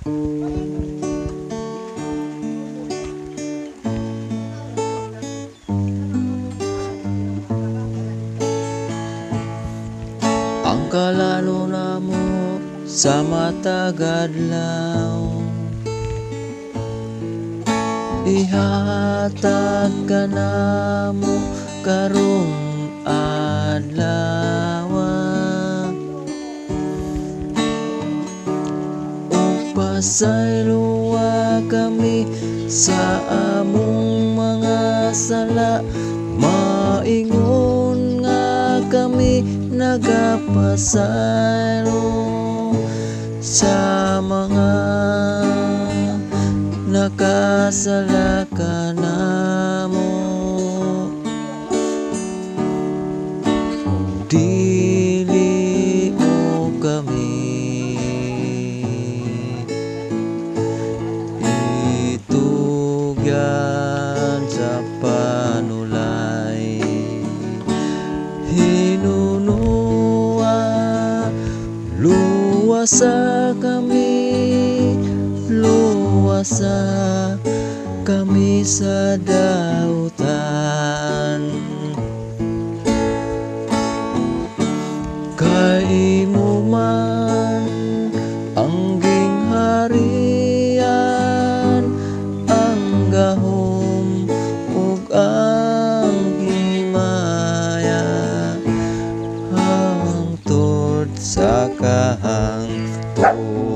Ang kalano namo sa matag adlaw, ihatag ka namo karong adlaw. Pasayloa kami sa among mga sala, maingon nga kami nagapasaylo sa mga nakasala ka namo. Dili mo kami itugyan sa panulay, hinunua luwasa kami sa dautan. Kay mo man ang gingharian, ang gahom ug ang himaya hangtod sa kahangtod.